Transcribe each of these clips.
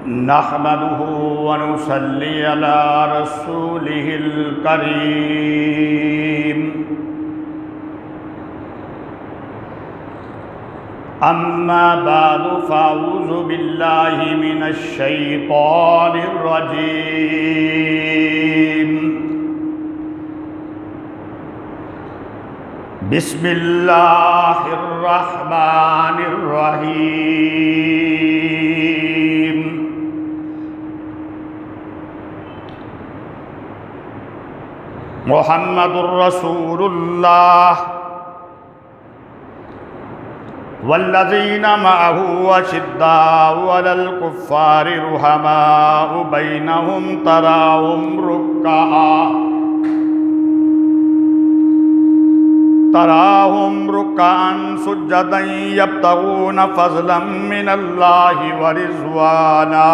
नहमदुहु व नुसल्ली अला रसूलिहिल करीम। अम्मा बादु फ़अऊज़ु बिल्लाहि मिनश शैतानिर रजीम। बिस्मिल्लाहिर रहमानिर रहीम। मुहम्मदुर रसूलुल्लाह वल्लज़ीना मअहू अशिद्दाउ अलल कुफ़्फ़ारि रुहमाउ बैनहुम तराहुम रुक्अन सुज्जदन यब्तगून फ़ज़लन मिनल्लाहि व रिज़वाना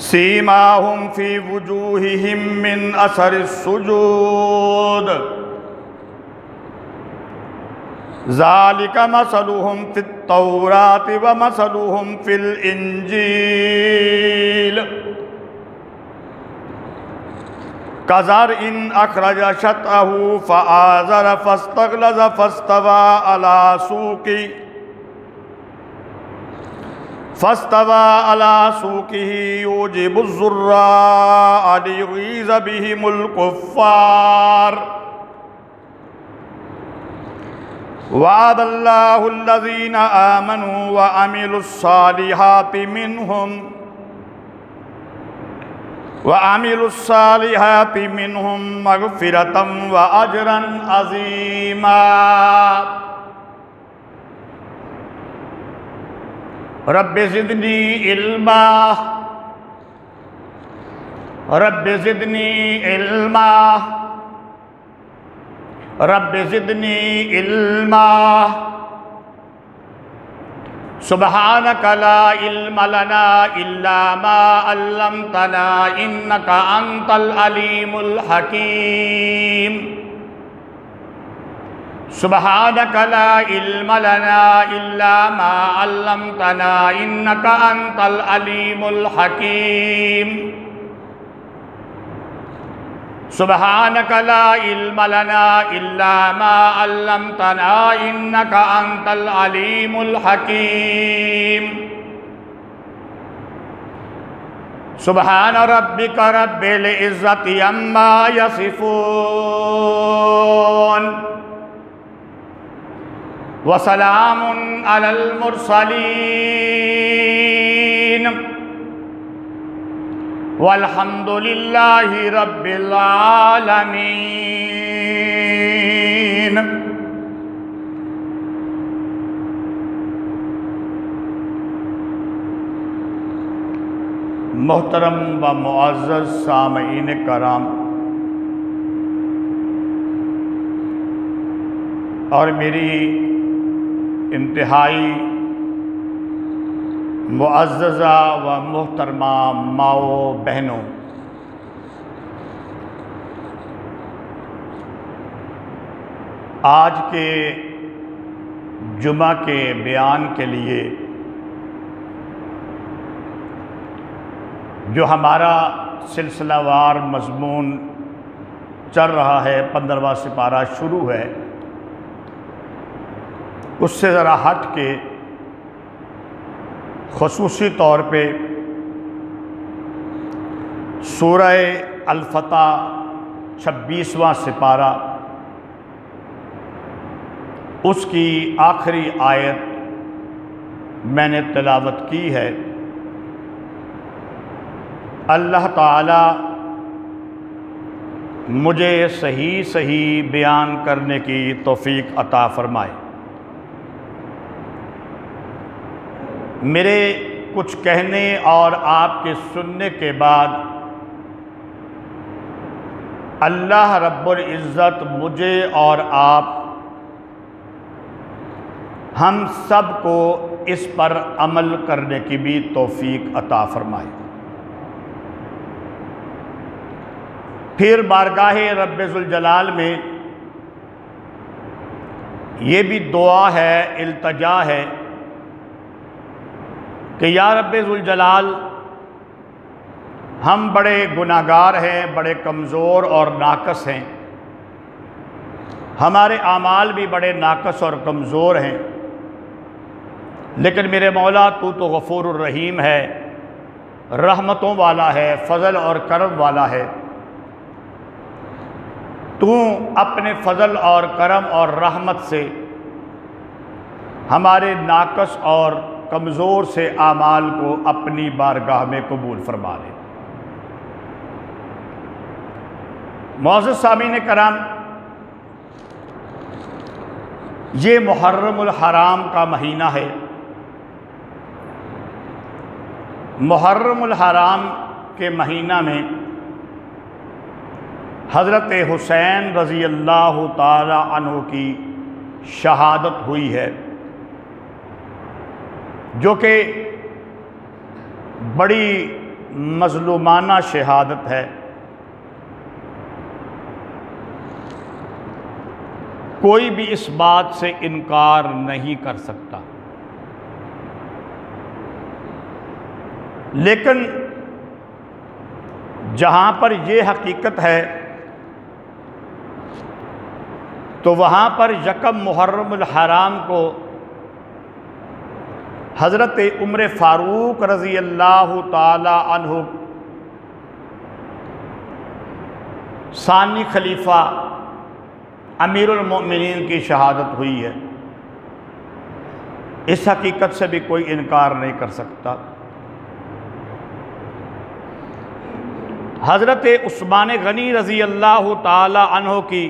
सीमाहुम फ़ी वुजूहिहिम मिन असरिस सुजूद ज़ालिका मसलुहुम फ़ित तौराति व मसलुहुम फ़िल इंजील कज़रइन अख़रज शतअहू फ़आज़र फ़स्तग़लज़ फ़स्तवा अला सूक़िही युजिबुज़्ज़ुर्राअ लियग़ीज़ बिहिमुल कुफ़्फ़ार वअदल्लाहुल्लज़ीना आमनू व अमिलुस्सालिहाति मिनहुम मग़फ़िरतन व अजरन अज़ीमा। Rabbi ज़िदनी इल्मा rabbi ज़िदनी इल्मा rabbi ज़िदनी इल्मा। सुब्हानक ला इल्म लना इल्ला मा अल्लमतना इन्नका अंतल अलीमुल हकीम। सुब्हानक ला इल्म लना इल्ला मा अल्लमतना इन्नका अंतल अलीमुल हकीम। सुब्हानक ला इल्म लना इल्ला मा अल्लमतना इन्नका अंतल अलीमुल हकीम। सुब्हान रब्बिक रब्बिल इज़्ज़ति अम्मा यसिफून व सलामुन अलल मुरसलीन वल्हम्दुलिल्लाहि रब्बिल आलमीन। मोहतरम व मुअज़्ज़ज़ सामईन कराम और मेरी इंतहाई मुअज़्ज़ज़ा व मोहतरमा माओ बहनों, आज के जुमा के बयान के लिए जो हमारा सिलसिलावार मज़मून चल रहा है, 15वां सिपारा शुरू है, उससे ज़रा हट के ख़ुसूसी तौर पे सूरह अल-फ़तह 26वां सिपारा, उसकी आखिरी आयत मैंने तिलावत की है। अल्लाह ताला मुझे सही सही बयान करने की तौफ़ीक अता फ़रमाए। मेरे कुछ कहने और आपके सुनने के बाद अल्लाह रब्बुल इज़्ज़त मुझे और आप हम सब को इस पर अमल करने की भी तौफ़ीक अता फ़रमाए। फिर बारगाहे रब्बुल जलाल में ये भी दुआ है, इल्तजा है कि या रब्बे ज़ुल जलाल, हम बड़े गुनाहगार हैं, बड़े कमज़ोर और नाकस हैं, हमारे आमाल भी बड़े नाकस और कमज़ोर हैं, लेकिन मेरे मौला तू तो गफ़ूरुर रहीम है, रहमतों वाला है, फ़ज़ल और करम वाला है। तू अपने फ़ज़ल और करम और रहमत से हमारे नाकस और कमज़ोर से आमाल को अपनी बारगाह में कबूल फरमा ले। मुअज़्ज़ज़ सामीन कराम, ये मुहर्रमुल हराम का महीना है। मुहर्रमुल हराम के महीना में हज़रत हुसैन रज़ी अल्लाह ताला अन्हु की शहादत हुई है, जो कि बड़ी मज़लूमाना शहादत है। कोई भी इस बात से इनकार नहीं कर सकता, लेकिन जहाँ पर ये हकीकत है तो वहाँ पर यकम मुहर्रमुल हराम को हज़रत उमर फ़ारूक रज़ी अल्लाह ताला अन्हु सानी खलीफा अमीरुल मोमिनीन की शहादत हुई है। इस हकीकत से भी कोई इनकार नहीं कर सकता। हज़रत उस्मान गनी रज़ी अल्लाह ताला अन्हु की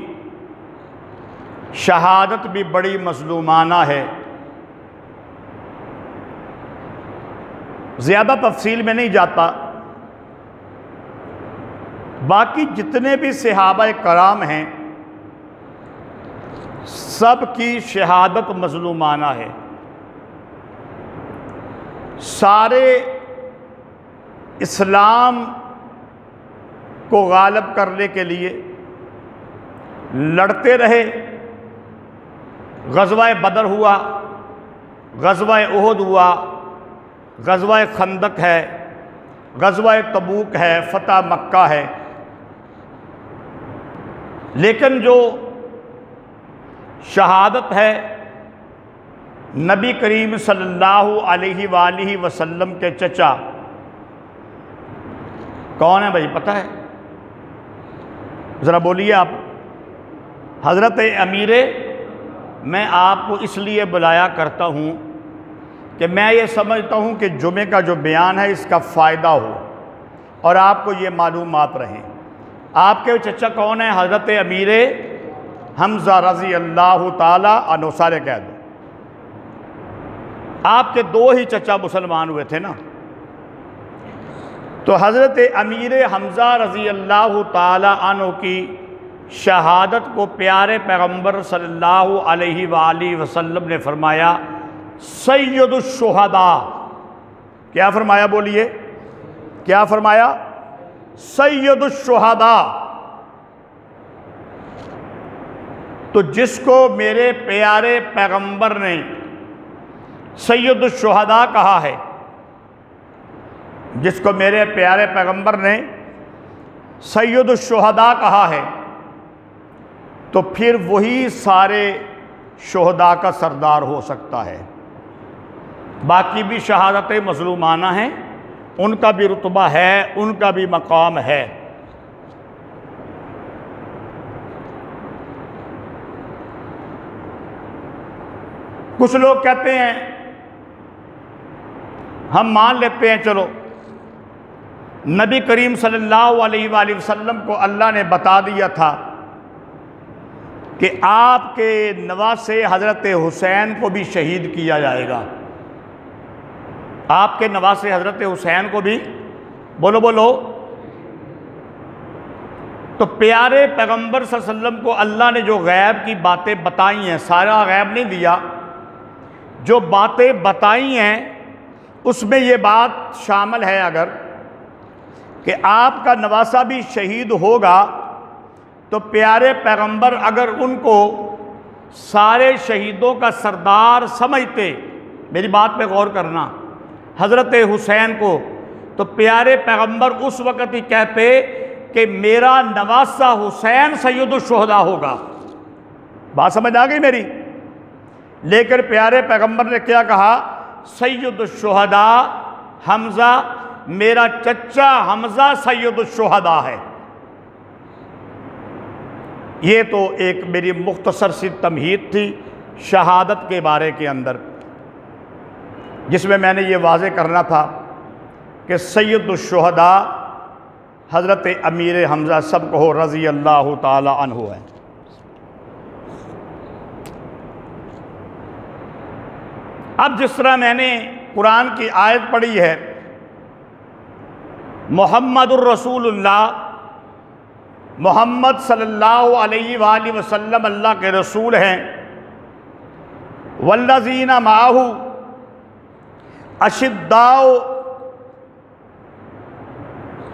शहादत भी बड़ी मज़लूमाना है। ज़्यादा तफसील में नहीं जाता, बाकी जितने भी सहाबा कराम हैं सब की शहादत मज़लूमाना है। सारे इस्लाम को गालिब करने के लिए लड़ते रहे। ग़ज़वा बदर हुआ, ग़ज़वा उहद हुआ, ग़ज़वा खंदक है, ग़ज़वा तबूक है, फ़तह मक्का है। लेकिन जो शहादत है नबी करीम सल्लल्लाहु अलैहि वसल्लम के चचा, कौन है भाई, पता है? ज़रा बोलिए आप। हज़रत अमीर, मैं आपको इसलिए बुलाया करता हूँ कि मैं ये समझता हूँ कि जुमे का जो बयान है इसका फ़ायदा हो और आपको ये मालूमात रहें। आपके चचा कौन है? हज़रत अमीर हमज़ा रज़ी अल्लाह ताला अन्हु, सारे कह दो। आपके दो ही चचा मुसलमान हुए थे ना। तो हज़रत अमीर हमज़ा रज़ी अल्लाह ताला अन्हु की शहादत को प्यारे पैगम्बर सल्लल्लाहु अलैहि वसल्लम ने फरमाया सय्यदुश शुहदा। क्या फरमाया? बोलिए, क्या फरमाया? सय्यदुश शुहदा। तो जिसको मेरे प्यारे पैगम्बर ने सय्यदुश शुहदा कहा है, जिसको मेरे प्यारे पैगम्बर ने सय्यदुश शुहदा कहा है, तो फिर वही सारे शुहदा का सरदार हो सकता है। बाकी भी शहादतें मज़लूमाना हैं, उनका भी रुतबा है, उनका भी मकाम है। कुछ लोग कहते हैं, हम मान लेते हैं, चलो नबी करीम सल्लल्लाहु अलैहि वसल्लम को अल्लाह ने बता दिया था कि आपके नवासे हज़रत हुसैन को भी शहीद किया जाएगा। आपके नवासे हज़रत हुसैन को भी, बोलो बोलो। तो प्यारे पैगम्बर सल्लल्लाहु अलैहि वसल्लम को अल्लाह ने जो गैब की बातें बताई हैं, सारा गैब नहीं दिया, जो बातें बताई हैं उसमें ये बात शामिल है अगर कि आपका नवासा भी शहीद होगा, तो प्यारे पैगंबर अगर उनको सारे शहीदों का सरदार समझते, मेरी बात पे गौर करना, हज़रत हुसैन को, तो प्यारे पैगंबर उस वक़्त ही कहते कि मेरा नवासा हुसैन सैयदुश्शुहदा होगा। बात समझ आ गई मेरी? लेकिन प्यारे पैगंबर ने क्या कहा? सैयदुश्शुहदा हमज़ा, मेरा चचा हमज़ा सैयदुश्शुहदा है। ये तो एक मेरी मुख्तसर सी तमहीद थी शहादत के बारे के अंदर, जिसमें मैंने ये वाज़े करना था कि सैयदुश्शुहदा हज़रत अमीर हमज़ा सब कहो रज़ी अल्लाह ताला अन्हु है। अब जिस तरह मैंने कुरान की आयत पढ़ी है, मुहम्मदुर रसूलुल्लाह, मोहम्मद सल्लल्लाहु अलैहि वसल्लम अल्लाह के रसूल हैं। वल्लज़ीना माहू अशिद्दाउ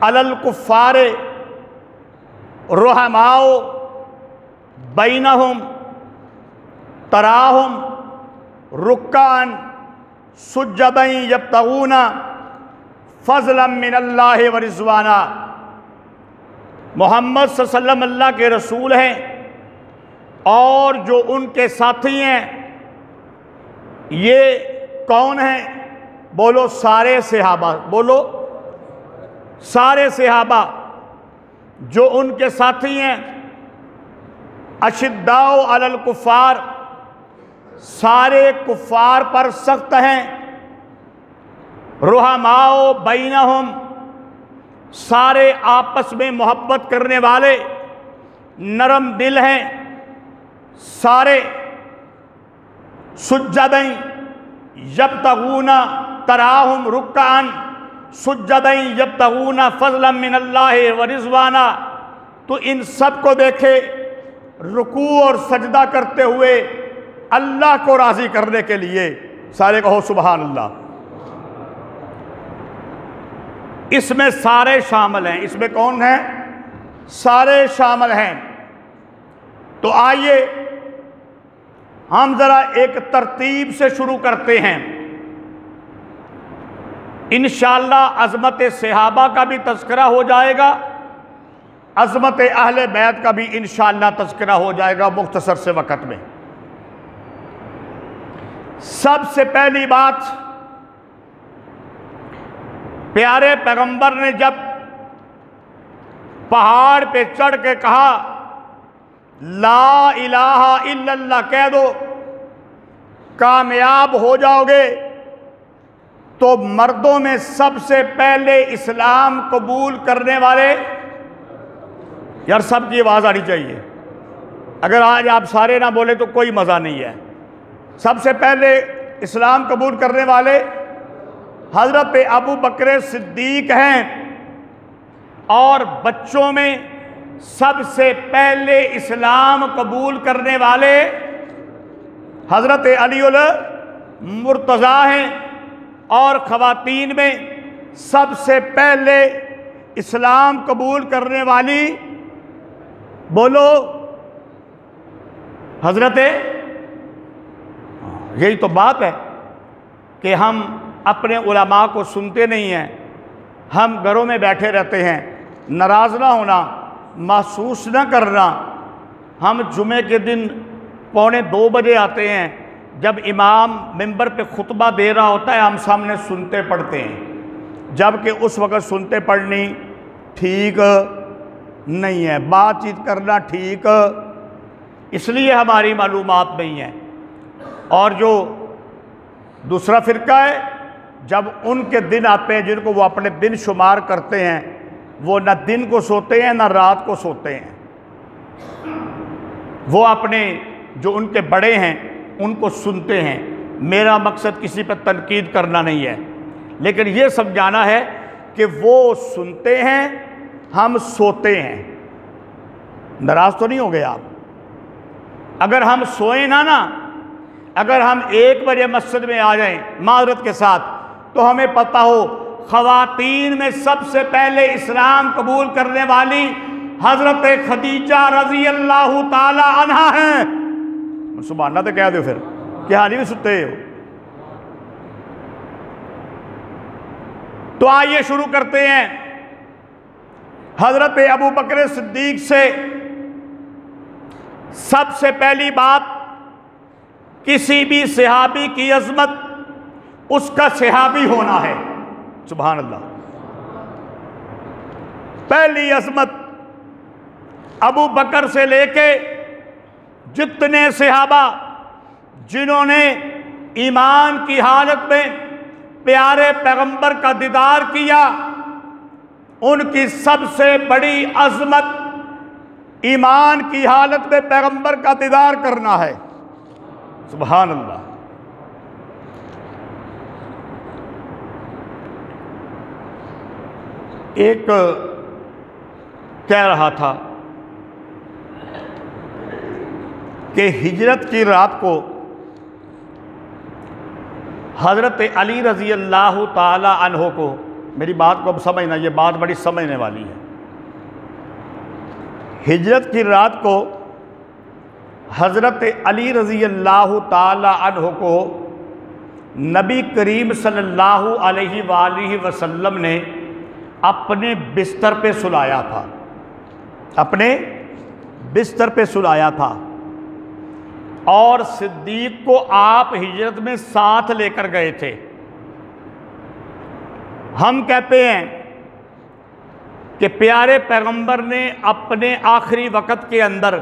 अलल कुफ़्फ़ारे रुहमाओ बैनहुम तराहुम रुक्कान सुज्जदन यब्तगूना फ़ज़लन मिनल्लाहि व रिज़वाना। मोहम्मद सल्लल्लाहु अलैहि वसल्लम अल्लाह के रसूल हैं और जो उनके साथी हैं ये कौन हैं? बोलो सारे सहाबा, बोलो सारे सहाबा जो उनके साथी हैं। अशिद्दाउ अलल कुफ़ार, सारे कुफ़ार पर सख्त हैं। रुहमाओ बैनहुम, सारे आपस में मोहब्बत करने वाले नरम दिल हैं सारे। सुज्जदन यब्तगूना तराहुम रुक्कान सुज्जदन यब्तगूना फ़ज़लन मिनल्लाहि व रिज़वाना। तो इन सब को देखे रुकू और सजदा करते हुए अल्लाह को राज़ी करने के लिए। सारे कहो सुबहान अल्लाह। इसमें सारे शामिल हैं। इसमें कौन है? सारे शामिल हैं। तो आइए हम ज़रा एक तरतीब से शुरू करते हैं। इंशाअल्लाह अज़मत सहाबा का भी तज़किरा हो जाएगा, अज़मत अहले बैत का भी इंशाअल्लाह तज़किरा हो जाएगा मुख्तसर से वक़्त में। सबसे पहली बात, प्यारे पैगंबर ने जब पहाड़ पे चढ़ के कहा ला इलाहा इल्लल्लाह कह दो, कामयाब हो जाओगे, तो मर्दों में सबसे पहले इस्लाम कबूल करने वाले, यार सबकी आवाज़ आनी चाहिए, अगर आज आप सारे ना बोले तो कोई मज़ा नहीं है। सबसे पहले इस्लाम कबूल करने वाले हज़रत अबू बकर सिद्दीक हैं, और बच्चों में सबसे पहले इस्लाम कबूल करने वाले हज़रत अलीउल मुर्तज़ा हैं, और ख़वातीन में सबसे पहले इस्लाम कबूल करने वाली बोलो हज़रत। यही तो बात है कि हम अपने उलमा को सुनते नहीं हैं, हम घरों में बैठे रहते हैं। नाराज़ ना होना, महसूस ना करना। हम जुमे के दिन 1:45 बजे आते हैं, जब इमाम मिंबर पे खुतबा दे रहा होता है हम सामने सुनते पढ़ते हैं, जबकि उस वक़्त सुनते पढ़नी ठीक नहीं है, बातचीत करना ठीक इसलिए हमारी मालूमात नहीं है। और जो दूसरा फ़िरका है, जब उनके दिन आते हैं जिनको वो अपने दिन शुमार करते हैं, वो न दिन को सोते हैं न रात को सोते हैं। वो अपने जो उनके बड़े हैं उनको सुनते हैं। मेरा मकसद किसी पर तनकीद करना नहीं है, लेकिन ये समझाना है कि वो सुनते हैं, हम सोते हैं। नाराज़ तो नहीं हो गए आप? अगर हम सोए ना, अगर हम 1 बजे मस्जिद में आ जाएं माज़रत के साथ, तो हमें पता हो ख़वातीन में सबसे पहले इस्लाम कबूल करने वाली हज़रत खदीजा रज़ी अल्लाह ताला अन्हा हैं। सुभान अल्लाह तो कह दो फिर, क्या हाल ही में सुते हो? तो आइए शुरू करते हैं हजरत अबू बकर सिद्दीक से। सबसे पहली बात, किसी भी सहाबी की अजमत उसका सहाबी होना है। सुभान अल्लाह। पहली अजमत अबू बकर से लेके जितने सहाबा जिन्होंने ईमान की हालत में प्यारे पैगंबर का दीदार किया, उनकी सबसे बड़ी अजमत ईमान की हालत में पैगंबर का दीदार करना है। सुभान अल्लाह। एक कह रहा था कि हिजरत की रात को हज़रत अली रज़ी अल्लाह ताला अन्हो को, मेरी बात को अब समझना, ये बात बड़ी समझने वाली है। हिजरत की रात को हज़रत अली रज़ी अल्लाह ताला अन्हो को नबी करीम सल्लल्लाहु अलैहि वसल्लम ने अपने बिस्तर पे सुलाया था, अपने बिस्तर पे सुलाया था। और सिद्दीक को आप हिजरत में साथ लेकर गए थे। हम कहते हैं कि प्यारे पैगंबर ने अपने आखिरी वक़्त के अंदर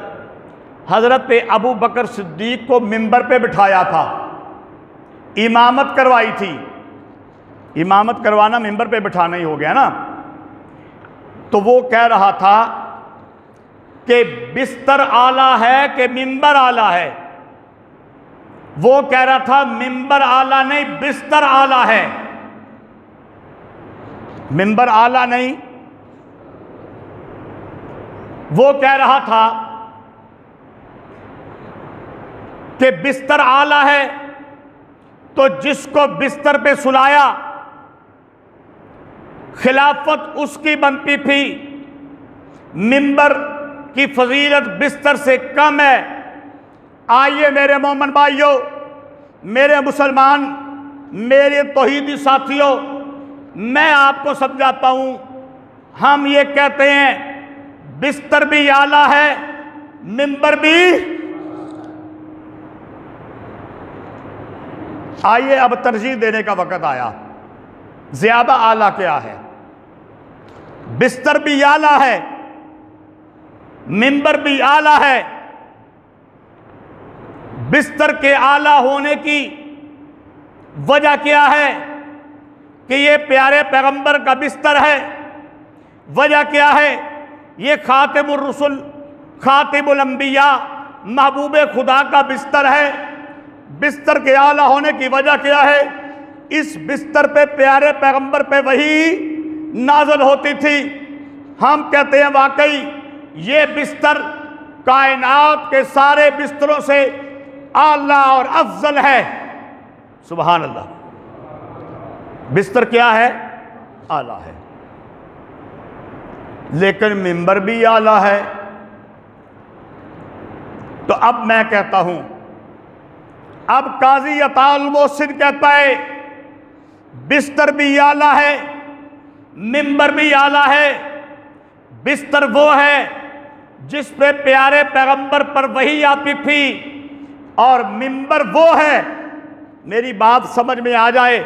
हज़रत अबू बकर सिद्दीक को मिंबर पे बिठाया था, इमामत करवाई थी। इमामत करवाना मिंबर पे बिठाना ही हो गया ना। तो वो कह रहा था कि बिस्तर आला है कि मिंबर आला है। वो कह रहा था मिंबर आला नहीं, बिस्तर आला है। मिंबर आला नहीं, वो कह रहा था कि बिस्तर आला है। तो जिसको बिस्तर पे सुलाया खिलाफत उसकी बनती थी, मिंबर की फजीलत बिस्तर से कम है। आइए मेरे मोमन भाइयों, मेरे मुसलमान, मेरे तौहीदी साथियों, मैं आपको समझाता हूं। हम ये कहते हैं बिस्तर भी आला है, मिंबर भी। आइए अब तरजीह देने का वक़्त आया। ज्यादा आला क्या है? बिस्तर भी आला है, मिंबर भी आला है। बिस्तर के आला होने की वजह क्या है? कि ये प्यारे पैगंबर का बिस्तर है। वजह क्या है? ये खातिमुर रसूल, खातिमुल अंबिया, महबूब खुदा का बिस्तर है। बिस्तर के आला होने की वजह क्या है? इस बिस्तर पे प्यारे पैगंबर पे वही नाज़िल होती थी। हम कहते हैं वाकई ये बिस्तर कायनात के सारे बिस्तरों से आला और अफजल है। सुभान अल्लाह। बिस्तर क्या है? आला है। लेकिन मिंबर भी आला है। तो अब मैं कहता हूं, अब काजी अताउल मोहसिन कहता है बिस्तर भी आला है, मिंबर भी आला है। बिस्तर वो है जिस पे प्यारे पैगंबर पर वही आती थी, और मिंबर वो है, मेरी बात समझ में आ जाए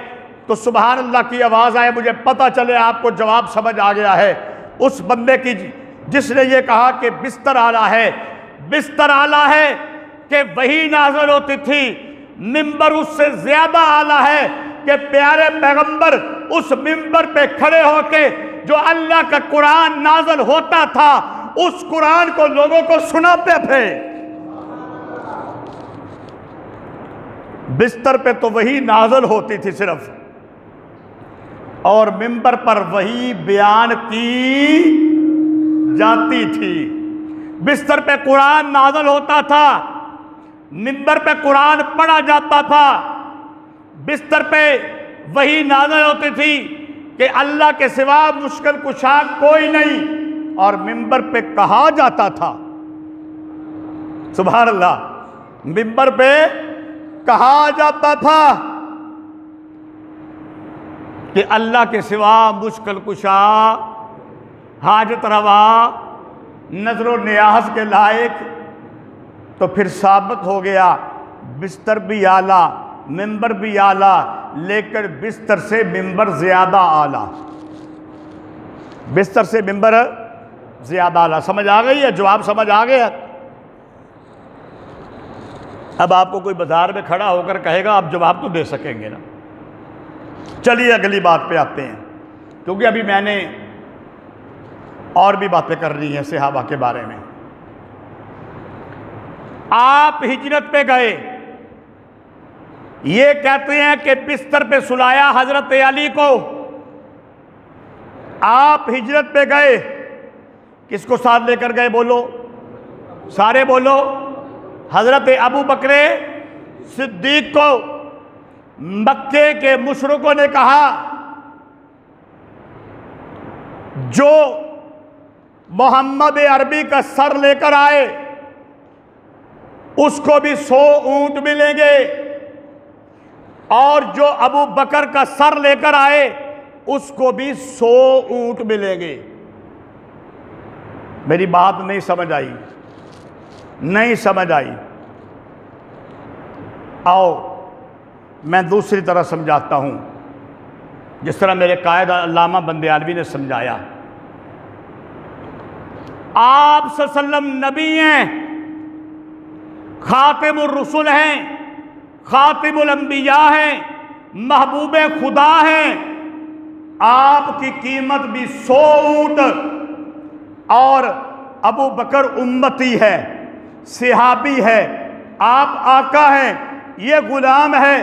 तो सुभान अल्लाह की आवाज़ आए, मुझे पता चले आपको जवाब समझ आ गया है उस बंदे की जिसने ये कहा कि बिस्तर आला है। बिस्तर आला है कि वही नाज़िल होती थी, मिंबर उससे ज़्यादा आला है कि प्यारे पैगंबर उस मिंबर पे खड़े होके जो अल्लाह का कुरान नाज़िल होता था उस कुरान को लोगों को सुनाते थे। बिस्तर पे तो वही नाज़िल होती थी सिर्फ, और मिंबर पर वही बयान की जाती थी। बिस्तर पे कुरान नाज़िल होता था, मिंबर पे कुरान पढ़ा जाता था। बिस्तर पे वही नाज़िल होती थी कि अल्लाह के सिवा मुश्किल कुशा कोई नहीं, और मिंबर पे कहा जाता था, सुभान अल्लाह, मिंबर पे कहा जाता था कि अल्लाह के सिवा मुश्किल कुशा, हाजत रवा, नजर नियाज के लायक, तो फिर साबित हो गया बिस्तर भी आला, मिंबर भी आला, लेकर बिस्तर से मिंबर ज़्यादा आला। बिस्तर से मिंबर ज़्यादा आला। समझ आ गई है? जवाब समझ आ गया? अब आपको कोई बाजार में खड़ा होकर कहेगा आप जवाब तो दे सकेंगे ना। चलिए अगली बात पे आते हैं, क्योंकि अभी मैंने और भी बातें कर रही हैं सहाबा के बारे में। आप हिजरत पे गए, ये कहते हैं कि बिस्तर पे सुलाया हजरत अली को। आप हिजरत पे गए, किसको साथ लेकर गए? बोलो, सारे बोलो। हजरत अबू बकरे सिद्दीक को मक्के के मुशरिकों ने कहा, जो मोहम्मद अरबी का सर लेकर आए उसको भी 100 ऊंट मिलेंगे, और जो अबू बकर का सर लेकर आए उसको भी 100 ऊंट मिलेंगे। मेरी बात नहीं समझ आई? नहीं समझ आई? आओ मैं दूसरी तरह समझाता हूं, जिस तरह मेरे कायद अल्लामा बंदयालवी ने समझाया। आप सल्लल्लाहु नबी हैं, खातिमुर रसूल हैं, खातिमुल अंबिया हैं, महबूब खुदा हैं। आपकी कीमत भी 100 ऊंट, और अबू बकर उम्मती है, सहाबी है, आप आका हैं, ये गुलाम है,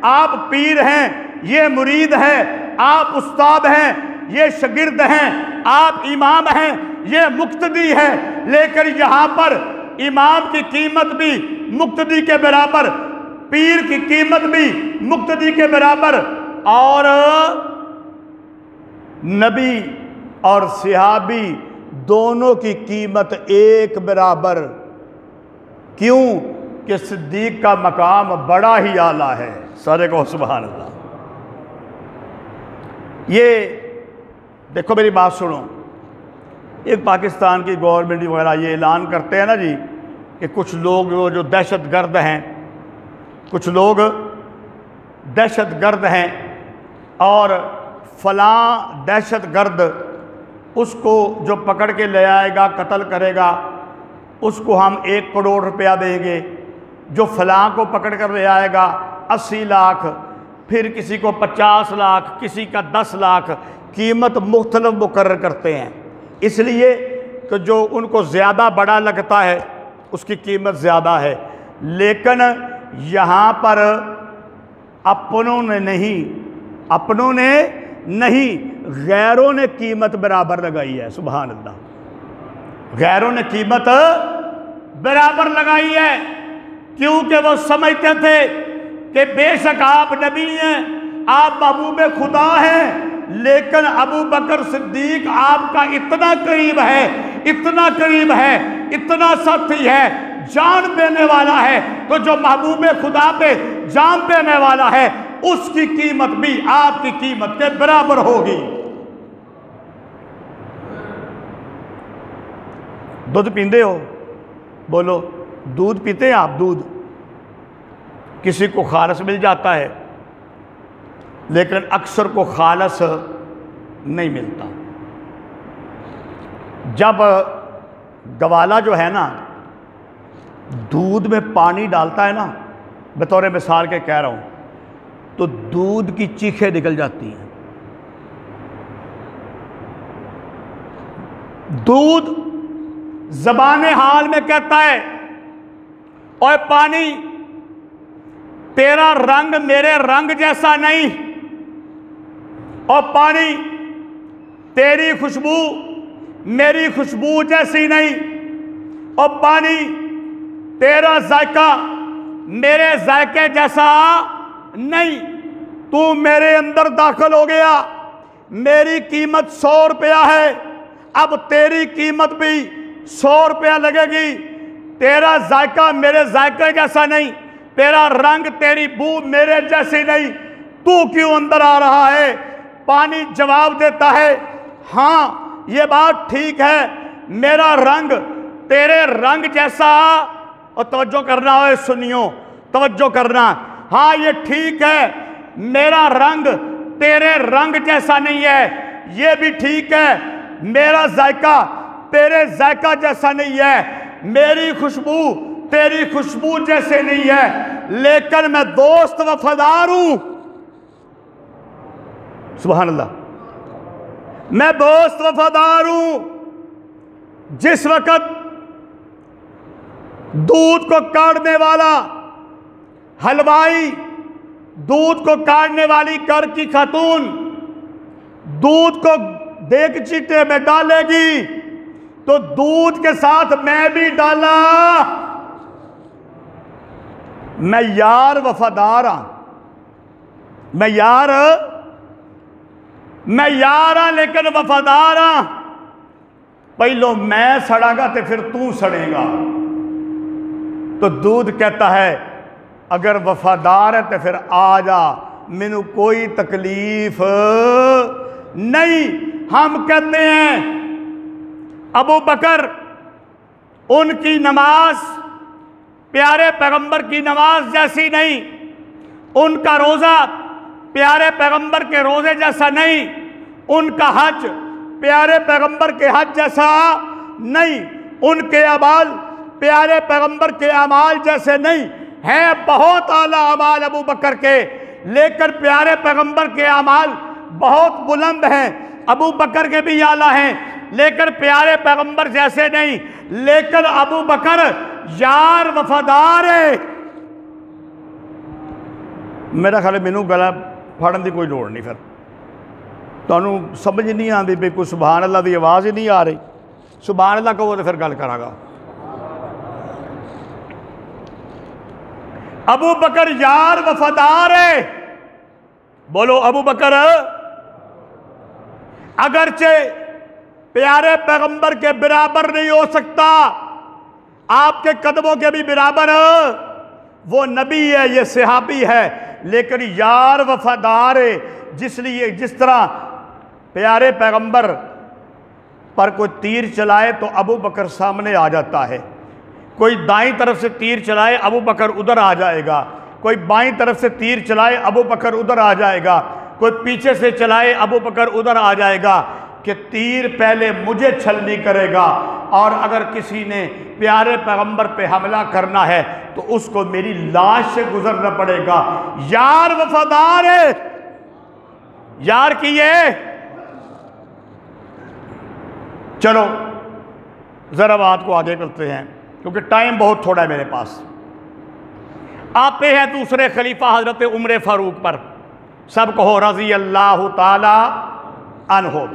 आप पीर हैं, ये मुरीद है, आप उस्ताद हैं, ये शागिर्द हैं, आप इमाम हैं, ये मुक्तदी है। लेकर यहां पर इमाम की कीमत भी मुक्तदी के बराबर, पीर की कीमत भी मुक्तदी के बराबर, और नबी और सहाबी दोनों की कीमत एक बराबर। क्यों? कि सिद्दीक का मकाम बड़ा ही आला है। सारे को सुभान अल्लाह। ये देखो, मेरी बात सुनो। एक पाकिस्तान की गवर्नमेंट वगैरह ये ऐलान करते हैं ना जी कि कुछ लोग जो दहशतगर्द हैं, कुछ लोग दहशतगर्द हैं, और फलां दहशतगर्द उसको जो पकड़ के ले आएगा, कत्ल करेगा, उसको हम 1 करोड़ रुपया देंगे। जो फलां को पकड़ कर ले आएगा 80 लाख, फिर किसी को 50 लाख, किसी का 10 लाख, कीमत मुख्तलिफ मुकर्रर करते हैं। इसलिए कि जो उनको ज़्यादा बड़ा लगता है उसकी कीमत ज़्यादा है। लेकिन यहाँ पर अपनों ने नहीं, गैरों ने कीमत बराबर लगाई है। सुभान अल्लाह। गैरों ने कीमत बराबर लगाई है, क्योंकि वो समझते थे कि बेशक आप नबी हैं, आप महबूब खुदा हैं, लेकिन अबू बकर सिद्दीक आपका इतना करीब है, इतना करीब है, इतना साथी है, जान देने वाला है। तो जो महबूब खुदा पे जान देने वाला है उसकी कीमत भी आपकी कीमत के बराबर होगी। दूध पीते हो? बोलो, दूध पीते हैं आप? दूध किसी को खालस मिल जाता है, लेकिन अक्सर को खालस नहीं मिलता। जब गवाला जो है ना दूध में पानी डालता है ना, बतौर मिसाल के कह रहा हूं, तो दूध की चीखें निकल जाती हैं। दूध ज़बान हाल में कहता है, और पानी तेरा रंग मेरे रंग जैसा नहीं, और पानी तेरी खुशबू मेरी खुशबू जैसी नहीं, और पानी तेरा जायका मेरे जायके जैसा नहीं। तू मेरे अंदर दाखिल हो गया, मेरी कीमत 100 रुपया है, अब तेरी कीमत भी 100 रुपया लगेगी। तेरा जायका मेरे जायके जैसा नहीं, तेरा रंग तेरी बू मेरे जैसी नहीं। तू क्यों अंदर आ रहा है? पानी जवाब देता है, हाँ ये बात ठीक है, मेरा रंग तेरे रंग जैसा, और तवज्जो करना है सुनियो, तवज्जो करना, हाँ ये ठीक है, मेरा रंग तेरे रंग जैसा नहीं है, ये भी ठीक है, मेरा जायका तेरे जायका जैसा नहीं है, मेरी खुशबू तेरी खुशबू जैसे नहीं है, लेकिन मैं दोस्त वफादार हूं। सुभान अल्लाह, मैं दोस्त वफादार हूं। जिस वक्त दूध को काटने वाला हलवाई, दूध को काटने वाली घर की खातून दूध को देगचीटे में डालेगी, तो दूध के साथ मैं भी डाला। मैं यार वफादार हाँ, मैं यार हाँ, लेकिन वफादार हाँ। पहलो मैं सड़ागा तो फिर तू सड़ेगा। तो दूध कहता है अगर वफादार है तो फिर आ जा, मैनू कोई तकलीफ नहीं। हम कहते हैं अबू बकर, उनकी नमाज प्यारे पैगंबर की नमाज जैसी नहीं, उनका रोज़ा प्यारे पैगंबर के रोज़े जैसा नहीं, उनका हज प्यारे पैगंबर के हज जैसा नहीं, उनके अमाल प्यारे पैगंबर के अमाल जैसे नहीं हैं। बहुत आला अमाल अबू बकर के, लेकिन प्यारे पैगंबर के अमाल बहुत बुलंद हैं। अबू बकर के भी आला हैं, लेकिन प्यारे पैगंबर जैसे नहीं। लेकिन अबू बकर यार वफादार है। मेरा ख्याल है मैनू गला फाड़न की कोई लोड़ नहीं, फिर तुहानू समझ नहीं आती भी कोई सुभान अल्लाह की आवाज़ ही नहीं आ रही। सुभान अल्लाह कहो तो फिर गल करांगा। अबू बकर यार वफादार है। बोलो अबू बकर अगरचे प्यारे पैगंबर के बराबर नहीं हो सकता, आपके कदमों के भी बराबर, वो नबी है, ये सहाबी है, लेकिन यार वफादार है। जिस तरह प्यारे पैगंबर पर कोई तीर चलाए तो अबू बकर सामने आ जाता है, कोई दाईं तरफ से तीर चलाए अबू बकर उधर आ जाएगा, कोई बाईं तरफ से तीर चलाए अबू बकर उधर आ जाएगा, कोई पीछे से चलाए अबू बकर उधर आ जाएगा। कि तीर पहले मुझे छलनी करेगा, और अगर किसी ने प्यारे पैगंबर पे हमला करना है तो उसको मेरी लाश से गुजरना पड़ेगा। यार वफादार है, यार की है। चलो जरा बात को आगे करते हैं क्योंकि टाइम बहुत थोड़ा है मेरे पास। आते हैं दूसरे खलीफा हजरत उमर फारूक पर, सब कहो रजी अल्लाह ताला अन्हो।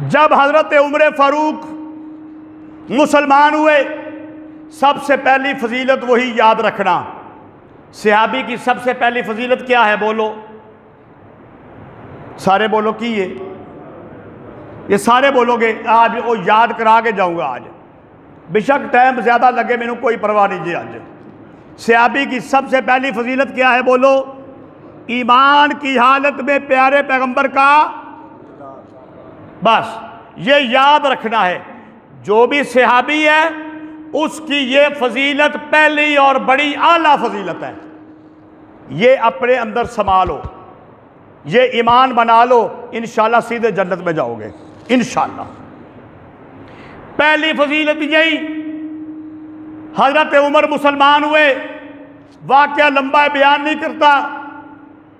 जब हजरत उमर फारूक मुसलमान हुए, सबसे पहली फजीलत वही याद रखना। सहाबी की सबसे पहली फजीलत क्या है? बोलो, सारे बोलो की ये सारे बोलोगे। आज वो याद करा के जाऊंगा। आज बेशक टाइम ज़्यादा लगे, मैनू कोई परवाह नहीं जी। आज सहाबी की सबसे पहली फजीलत क्या है? बोलो, ईमान की हालत में प्यारे पैगंबर का, बस ये याद रखना है। जो भी सहाबी है उसकी ये फजीलत पहली और बड़ी आला फजीलत है। ये अपने अंदर संभालो, ये ईमान बना लो, इंशाल्लाह सीधे जन्नत में जाओगे इंशाल्लाह। पहली फजीलत यही, हजरत उमर मुसलमान हुए। वाकया लंबा बयान नहीं करता।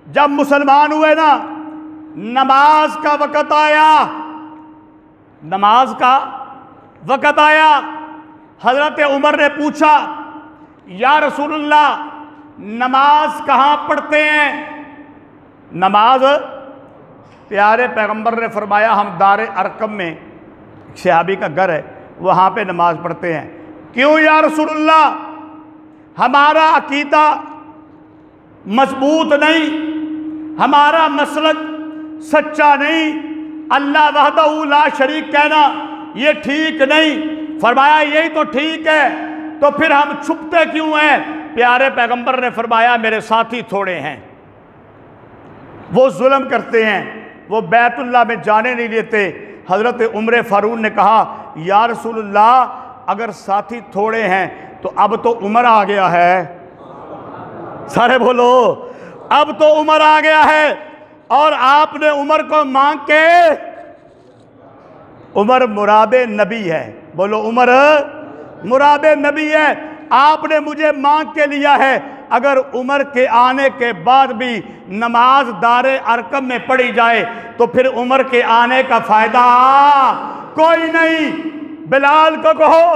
जब मुसलमान हुए ना, नमाज का वक़्त आया, नमाज का वक़्त आया। हजरत उमर ने पूछा, या रसूलुल्लाह नमाज कहाँ पढ़ते हैं? नमाज प्यारे पैगंबर ने फरमाया, हम दार अरकम में, सहाबी का घर है, वहाँ पे नमाज पढ़ते हैं। क्यों या रसूलुल्लाह? हमारा अकीदा मजबूत नहीं, हमारा मसलक सच्चा नहीं, अल्लाह वहदहू ला शरीक कहना ये ठीक नहीं। फरमाया यही तो ठीक है, तो फिर हम छुपते क्यों हैं? प्यारे पैगंबर ने फरमाया, मेरे साथी थोड़े हैं, वो जुल्म करते हैं, वो बैतुल्लाह में जाने नहीं देते। हज़रत उमर फारूक ने कहा, या रसूलुल्लाह अगर साथी थोड़े हैं तो अब तो उमर आ गया है। सारे बोलो, अब तो उमर आ गया है और आपने उमर को मांग के, उमर मुरादे नबी है, बोलो उमर मुरादे नबी है, आपने मुझे मांग के लिया है। अगर उमर के आने के बाद भी नमाज दारे अरकम में पढ़ी जाए तो फिर उमर के आने का फायदा कोई नहीं। बिलाल को कहो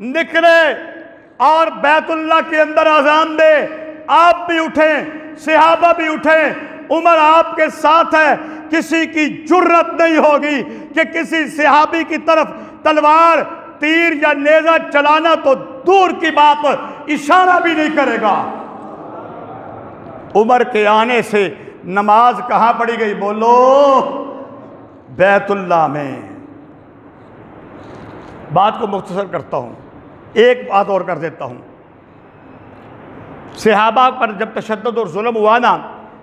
निकले और बैतुल्लाह के अंदर अजान दे। आप भी उठें, सहाबा भी उठें, उमर आपके साथ है। किसी की जुर्रत नहीं होगी कि किसी सहाबी की तरफ तलवार, तीर या नेजा चलाना तो दूर की बात, इशारा भी नहीं करेगा। उमर के आने से नमाज कहां पढ़ी गई, बोलो बैतुल्लाह में। बात को मुख्तसर करता हूं, एक बात और कर देता हूं। सहाबा पर जब तशद्दुद और जुल्म हुआ ना,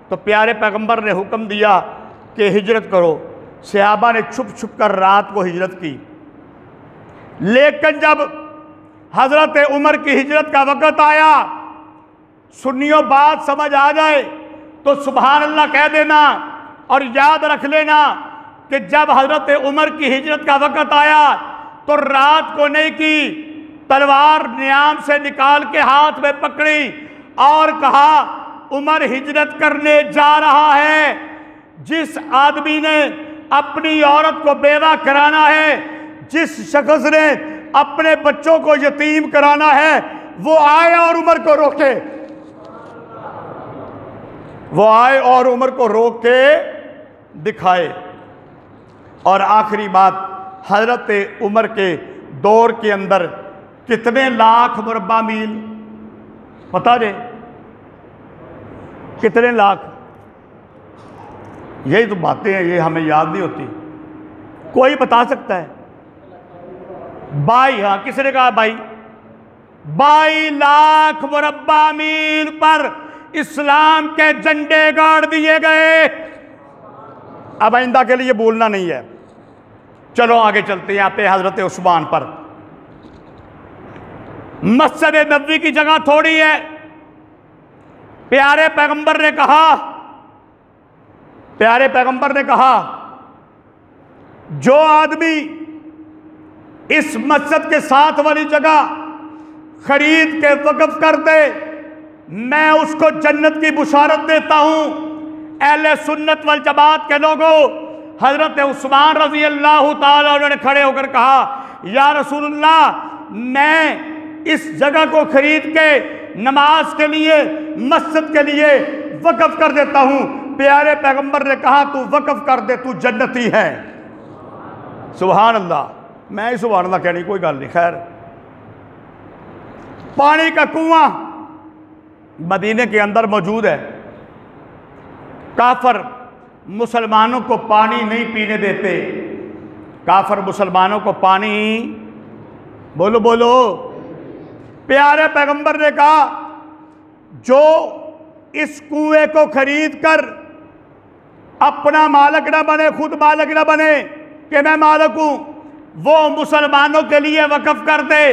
तो प्यारे पैगंबर ने हुक्म दिया कि हिजरत करो। सहाबा ने छुप छुप कर रात को हिजरत की। लेकिन जब हजरत उमर की हिजरत का वक़्त आया, सुन्नियों बात समझ आ जाए तो सुभान अल्लाह कह देना और याद रख लेना कि जब हजरत उमर की हिजरत का वक़्त आया तो रात को नहीं की, तलवार नियाम से निकाल के हाथ में पकड़ी और कहा उमर हिजरत करने जा रहा है। जिस आदमी ने अपनी औरत को बेवा कराना है, जिस शख्स ने अपने बच्चों को यतीम कराना है, वो आए और उमर को रोके। वो आए और उमर को रोक के दिखाए। और आखिरी बात, हजरत उमर के दौर के अंदर कितने लाख मुरब्बा मील पता है? कितने लाख? यही तो बातें हैं, ये हमें याद नहीं होती। कोई बता सकता है? 22, हाँ किसने कहा भाई? 22 लाख मुरब्बा मील पर इस्लाम के झंडे गाड़ दिए गए। अब आइंदा के लिए बोलना नहीं है। चलो आगे चलते हैं। यहाँ पे हजरत उस्मान पर, मस्जिद नबवी की जगह थोड़ी है। प्यारे पैगंबर ने कहा, प्यारे पैगंबर ने कहा, जो आदमी इस मस्जिद के साथ वाली जगह खरीद के वक़्फ़ कर दे, मैं उसको जन्नत की बुशारत देता हूं। अहले सुन्नत वल जमात के लोगों, हजरत उस्मान रजी अल्लाह ताला उन्होंने खड़े होकर कहा, या रसूलुल्लाह मैं इस जगह को खरीद के नमाज के लिए, मस्जिद के लिए वक़्फ़ कर देता हूं। प्यारे पैगंबर ने कहा, तू वक़्फ़ कर दे, तू जन्नती है। सुभान अल्लाह। मैं ही सुभान अल्लाह कहनी, कोई गल नहीं। खैर, पानी का कुआं मदीने के अंदर मौजूद है। काफर मुसलमानों को पानी नहीं पीने देते। काफर मुसलमानों को पानी, बोलो बोलो, प्यारे पैगंबर ने कहा, जो इस कुएं को खरीद कर अपना मालिक ना बने, खुद मालिक ना बने कि मैं मालिक हूं, वो मुसलमानों के लिए वक़्फ़ कर दे,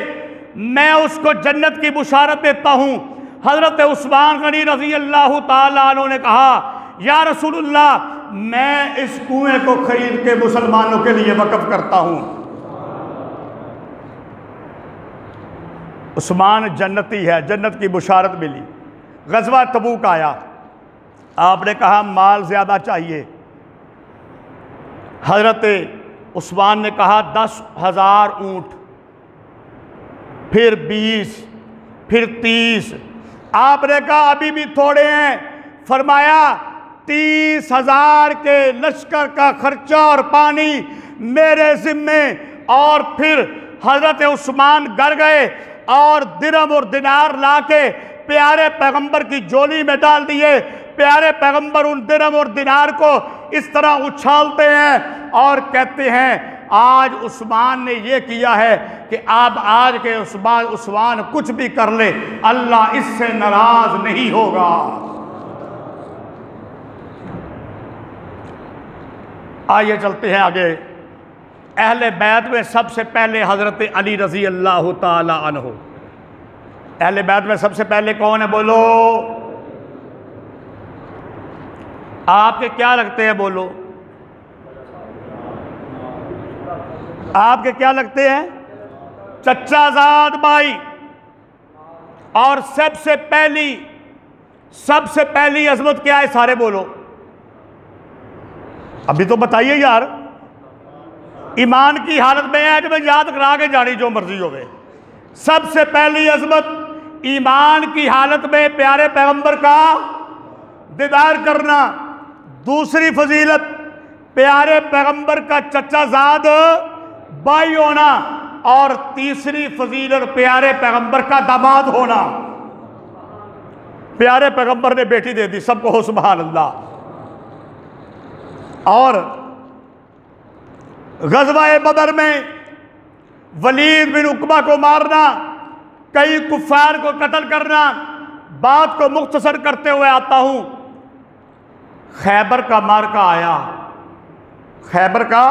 मैं उसको जन्नत की बुशारत देता हूं। हजरत उस्मान गनी रज़ी अल्लाह ताला अन्हु ने कहा, या रसूलुल्लाह मैं इस कुएं को खरीद के मुसलमानों के लिए वक़्फ़ करता हूं। उस्मान जन्नती है, जन्नत की बुशारत मिली। ग़ज़वा तबूक आया, आपने कहा माल ज़्यादा चाहिए। हजरत उस्मान ने कहा 10,000 ऊँट, फिर 20, फिर 30। आपने कहा अभी भी थोड़े हैं। फरमाया 30,000 के लश्कर का खर्चा और पानी मेरे ज़िम्मे। और फिर हजरत उस्मान घर गए और दिरहम और दिनार लाके प्यारे पैगंबर की झोली में डाल दिए। प्यारे पैगंबर उन दिरहम और दिनार को इस तरह उछालते हैं और कहते हैं, आज उस्मान ने ये किया है कि आप आज के उस्मान कुछ भी कर ले, अल्लाह इससे नाराज नहीं होगा। आइए चलते हैं आगे। अहले बैत में सबसे पहले हज़रत अली रज़ी अल्लाह ताला अन्हु। अहले बैत में सबसे पहले कौन है? बोलो। आपके क्या लगते हैं? बोलो। आपके क्या लगते हैं? चचाजाद भाई। और सबसे पहली अजमत क्या है? सारे बोलो। अभी तो बताइए यार। ईमान की हालत में है तो मैं याद करा के जानी जो मर्जी होवे। सबसे पहली अजमत ईमान की हालत में प्यारे पैगंबर का दीदार करना। दूसरी फजीलत प्यारे पैगंबर का चचाजाद भाई होना। और तीसरी फजीलत प्यारे पैगंबर का दामाद होना। प्यारे पैगंबर ने बेटी दे दी, सबको हो सुभान अल्लाह। और गज़वा बदर में वलीद बिन उकबा को मारना, कई कुफ्फार को कत्ल करना। बात को मुख्तसर करते हुए आता हूं। खैबर का मार्का आया, खैबर का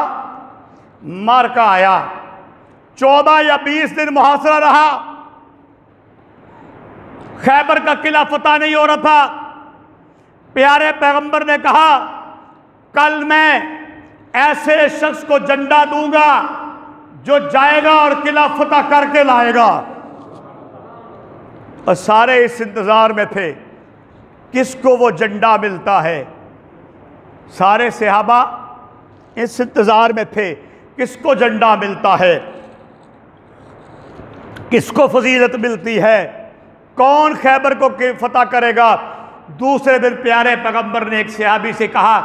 मार्का आया। 14 या 20 दिन मुहासरा रहा। खैबर का किला फतह नहीं हो रहा था। प्यारे पैगंबर ने कहा, कल मैं ऐसे शख्स को झंडा दूंगा जो जाएगा और किला फतह करके लाएगा। और सारे इस इंतजार में थे किसको वो झंडा मिलता है। सारे सहाबा इस इंतजार में थे किसको झंडा मिलता है, किसको फजीलत मिलती है, कौन खैबर को फतह करेगा। दूसरे दिन प्यारे पैगंबर ने एक सहाबी से कहा,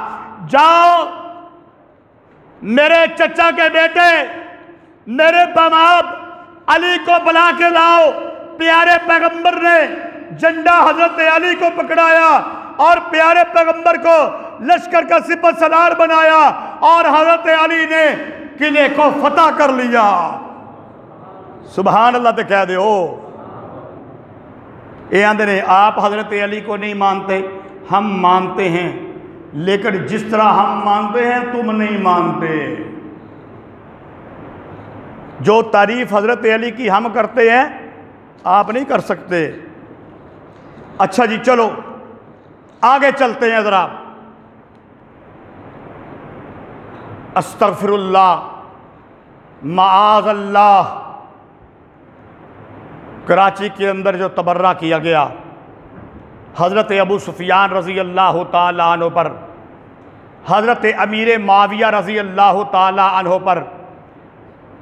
जाओ मेरे चचा के बेटे, मेरे दामाद अली को बुला के लाओ। प्यारे पैगंबर ने झंडा हजरत अली को पकड़ाया और प्यारे पैगंबर को लश्कर का सिपह सलार बनाया और हजरत अली ने किले को फतह कर लिया। सुभान अल्लाह तो कह दो। ये आंदे ने आप हजरत अली को नहीं मानते, हम मानते हैं, लेकिन जिस तरह हम मानते हैं तुम नहीं मानते। जो तारीफ हजरत अली की हम करते हैं आप नहीं कर सकते। अच्छा जी चलो आगे चलते हैं जरा। अस्तगफिरुल्लाह, माअज़ल्लाह। कराची के अंदर जो तबर्रा किया गया हज़रत अबू सुफियान रज़ी अल्लाह ताला अन्हु पर, हज़रत अमीर माविया रज़ी अल्लाह ताला अन्हु पर,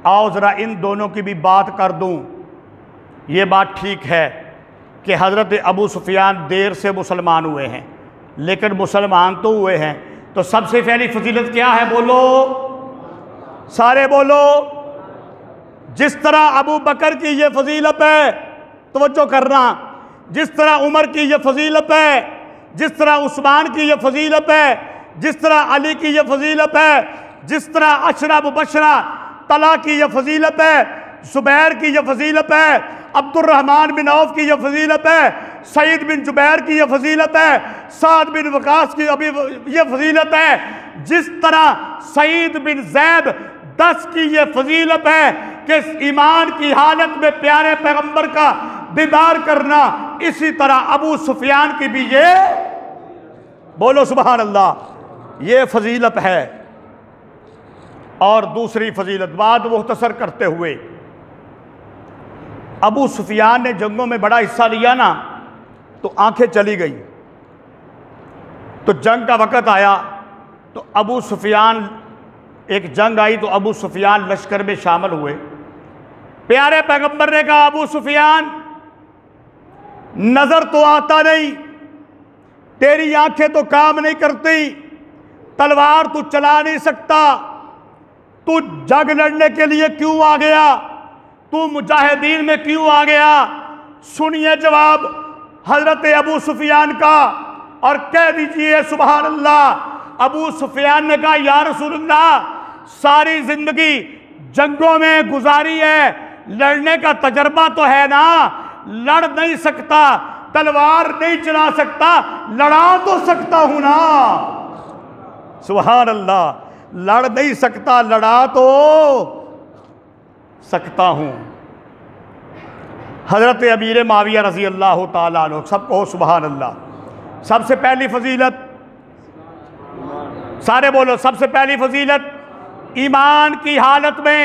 आओ ज़रा इन दोनों की भी बात कर दूं। ये बात ठीक है कि हज़रत अबू सुफियान देर से मुसलमान हुए हैं, लेकिन मुसलमान तो हुए हैं। तो सबसे पहली फजीलत क्या है? बोलो, सारे बोलो। जिस तरह अबू बकर की ये फजीलत है, तवज्जो करना, जिस तरह उमर की ये फजीलत है, जिस तरह उस्मान की ये फजीलत है, जिस तरह अली की ये फजीलत है, जिस तरह अशरा मुबशरा तला की ये फजीलत है, जुबैर की ये फजीलत है, अब्दुर्रहमान बिन औफ की ये फजीलत है, सईद बिन जुबैर की ये फजीलत है, साद बिन वकास की अभी ये फजीलत है, जिस तरह सईद बिन जैद 10 की ये फजीलत है कि ईमान की हालत में प्यारे पैगंबर का दीदार करना, इसी तरह अबू सुफियान की भी ये, बोलो सुभान अल्लाह, ये फजीलत है। और दूसरी फजीलत बात मुख्तसर करते हुए, अबू सुफियान ने जंगों में बड़ा हिस्सा लिया ना, तो आंखें चली गई। तो जंग का वक़्त आया तो अबू सुफियान, एक जंग आई तो अबू सुफियान लश्कर में शामिल हुए। प्यारे पैगंबर ने कहा, अबू सुफियान नजर तो आता नहीं, तेरी आंखें तो काम नहीं करती, तलवार तू चला नहीं सकता, तू जंग लड़ने के लिए क्यों आ गया, तू मुजाहिदीन में क्यों आ गया। सुनिए जवाब हजरत अबू सुफियान का और कह दीजिए सुभान अल्लाह। अबू सुफियान ने कहा, या रसूलुल्लाह, सारी जिंदगी जंगों में गुजारी है, लड़ने का तजर्बा तो है ना, लड़ नहीं सकता, तलवार नहीं चला सकता, लड़ा तो सकता हूं ना। सुभान अल्लाह, लड़ नहीं सकता, लड़ा तो सकता हूं। हज़रत अमीर माविया रज़ी अल्लाह ताला अन्हु, सबको सुबहान अल्लाह। सबसे पहली फजीलत, सारे बोलो, सबसे पहली फजीलत ईमान की हालत में,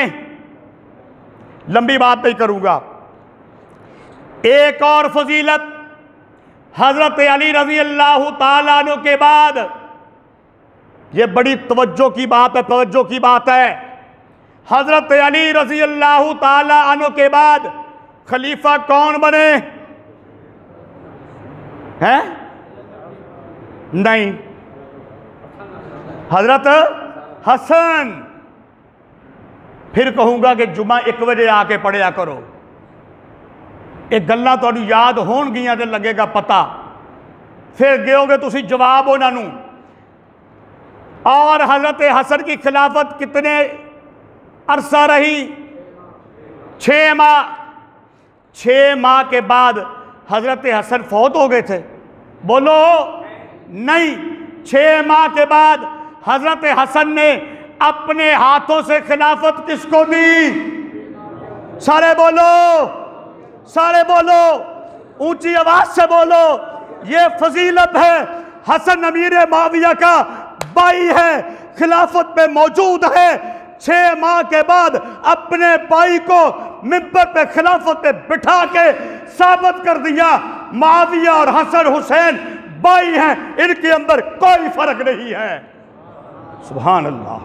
लंबी बात नहीं करूंगा। एक और फजीलत, हज़रत अली रज़ी अल्लाह ताला अन्हु के बाद, ये बड़ी तवज्जो की बात है, तवज्जो की बात है। हज़रत अली रज़ी अल्लाह ताला अन्हु के बाद खलीफा कौन बने हैं? नहीं, हज़रत हसन। फिर कहूंगा कि जुमा 1 बजे आके पढ़िया करो। एक गल्लां तुहानू याद होणगियां ते लगेगा पता, फिर गियोगे तुसी जवाब उन्होंने। और हज़रत हसन की खिलाफत कितने अरसा रही? 6 माह। 6 माह के बाद हज़रत हसन फौत हो गए थे? बोलो नहीं। 6 माह के बाद हज़रत हसन ने अपने हाथों से खिलाफत किसको दी? सारे बोलो, सारे बोलो, ऊंची आवाज से बोलो। ये फजीलत है। हसन अमीर माविया का भाई है, खिलाफत पे मौजूद है। 6 माह के बाद अपने भाई को मिंबर पे खिलाफत पे बिठा के साबित कर दिया, माविया और हसन हुसैन भाई हैं, इनके अंदर कोई फर्क नहीं है। सुभान अल्लाह।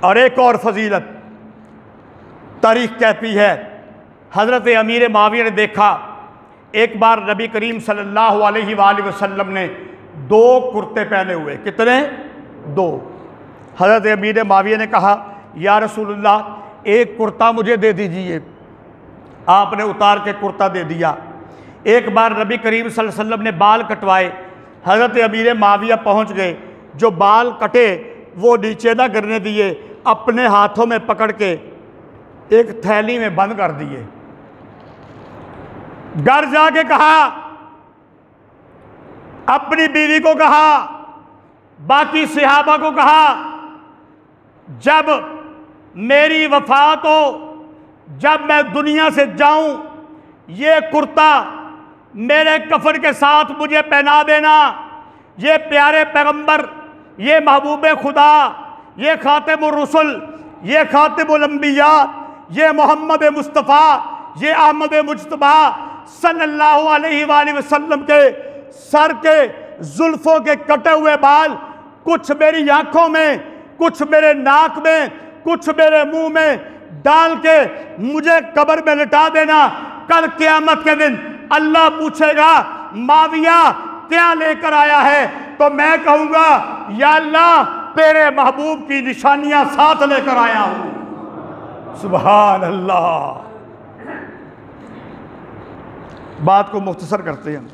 और एक और फजीलत तारीख कहती है, हज़रत अमीर माविया ने देखा, एक बार नबी करीम सल्लल्लाहु अलैहि वसल्लम ने 2 कुर्ते पहने हुए। कितने? 2। हज़रत अमीर माविया ने कहा, या रसूलुल्लाह, एक कुर्ता मुझे दे दीजिए। आपने उतार के कुर्ता दे दिया। एक बार नबी करीम सल्लल्लाहु अलैहि वसल्लम ने बाल कटवाए। हज़रत अमीर माविया पहुँच गए, जो बाल कटे वो नीचे ना गिरने दिए, अपने हाथों में पकड़ के एक थैली में बंद कर दिए। घर जाके कहा, अपनी बीवी को कहा, बाकी सहाबा को कहा, जब मेरी वफात हो, जब मैं दुनिया से जाऊं, ये कुर्ता मेरे कफन के साथ मुझे पहना देना। ये प्यारे पैगंबर, ये महबूब खुदा, ये खातिमुर रुसुल, ये खातिमुल अंबिया, ये मोहम्मद मुस्तफ़ा, ये अहमद मुज्तबा सल्लल्लाहु अलैहि वसल्लम के सर के जुल्फों के कटे हुए बाल कुछ मेरी आंखों में, कुछ मेरे नाक में, कुछ मेरे मुंह में डाल के मुझे कब्र में लिटा देना। कल क़यामत के दिन अल्लाह पूछेगा, माविया क्या लेकर आया है? तो मैं कहूंगा, या अल्लाह, तेरे महबूब की निशानियां साथ लेकर आया हूं। सुभान अल्लाह। बात को मुख्तसर करते हैं।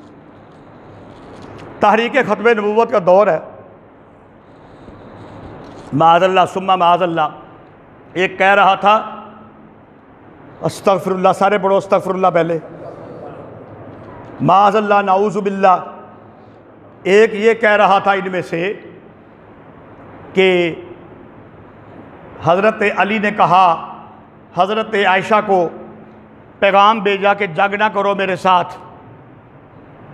तहरीक ख़त्म नबूवत का दौर है। माअज़ल्लाह सुम्मा माअज़ल्लाह। एक कह रहा था, अस्तग़फिरुल्लाह, सारे पढ़ो अस्तग़फिरुल्लाह पहले, माअज़ल्लाह नाऊज़ु बिल्लाह। एक ये कह रहा था इनमें से कि हज़रत अली ने कहा, हज़रत आयशा को पैगाम भेजा कि जंग ना करो मेरे साथ,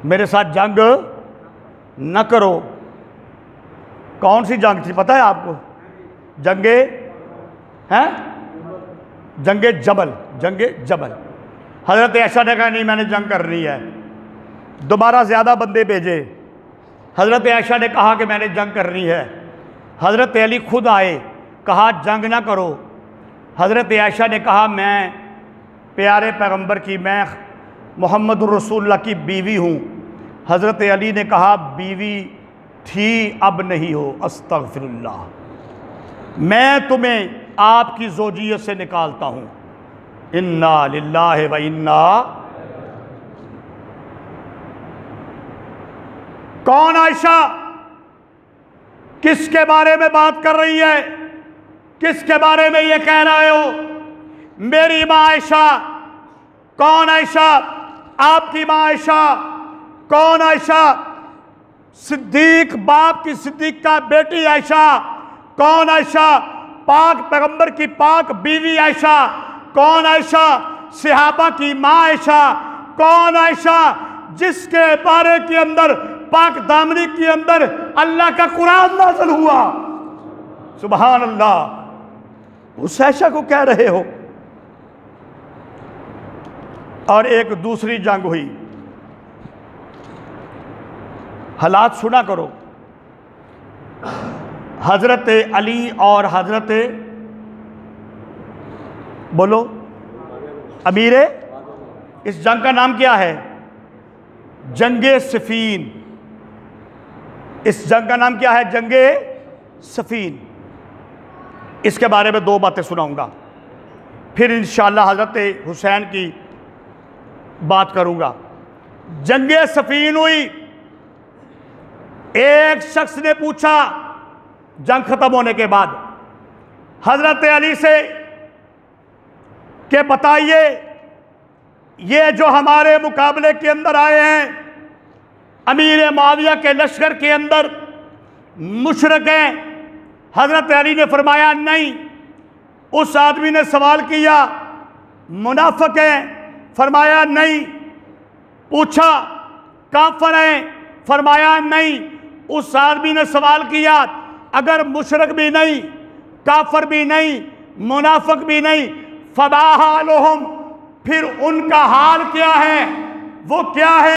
मेरे साथ जंग न करो। कौन सी जंग थी पता है आपको? जंगे हैं, जंगे जबल, जंगे जबल। हज़रत आयशा ने कहा, नहीं मैंने जंग करनी है। दोबारा ज़्यादा बंदे भेजे। हज़रत आयशा ने कहा कि मैंने जंग करनी है। हज़रत अली खुद आए, कहा जंग ना करो। हज़रत आयशा ने कहा, मैं प्यारे पैगंबर की, मैं मोहम्मद रसूलुल्लाह की बीवी हूँ। हज़रत अली ने कहा, बीवी थी अब नहीं हो, अस्तग़फिरुल्लाह, मैं तुम्हें आपकी ज़ौजियत से निकालता हूँ। इन्ना लिल्लाहि व इन्ना। कौन आयशा? किसके बारे में बात कर रही है? किसके बारे में ये कह रहे हो? मेरी माँ आयशा। कौन आयशा? आपकी माँ आयशा। कौन आयशा? सिद्दीक बाप की सिद्दीक का बेटी आयशा। कौन आयशा? पाक पैगंबर की पाक बीवी आयशा। कौन आयशा? सहाबा की माँ आयशा। कौन आयशा? जिसके बारे के अंदर पाक दामनी के अंदर अल्लाह का कुरान नाज़िल हुआ। सुभान अल्लाह। उस आयशा को कह रहे हो। और एक दूसरी जंग हुई, हालात सुना करो। हजरत अली और हजरत बोलो अमीरे, इस जंग का नाम क्या है? जंगे सफीन। इस जंग का नाम क्या है? जंगे सफीन। इसके बारे में दो बातें सुनाऊंगा, फिर इंशाअल्लाह हजरत हुसैन की बात करूंगा। जंगे सफीन हुई। एक शख्स ने पूछा जंग खत्म होने के बाद हजरत अली से कि बताइए, ये जो हमारे मुकाबले के अंदर आए हैं अमीर मुआविया के लश्कर के अंदर मुशरिक हैं? हजरत अली ने फरमाया नहीं। उस आदमी ने सवाल किया मुनाफिक हैं? फरमाया नहीं। पूछा काफिर हैं? फरमाया नहीं। उस आदमी ने सवाल किया अगर मुशरिक भी नहीं, काफिर भी नहीं, मुनाफिक भी नहीं, फमा हालुहुम, फिर उनका हाल क्या है? वो क्या है?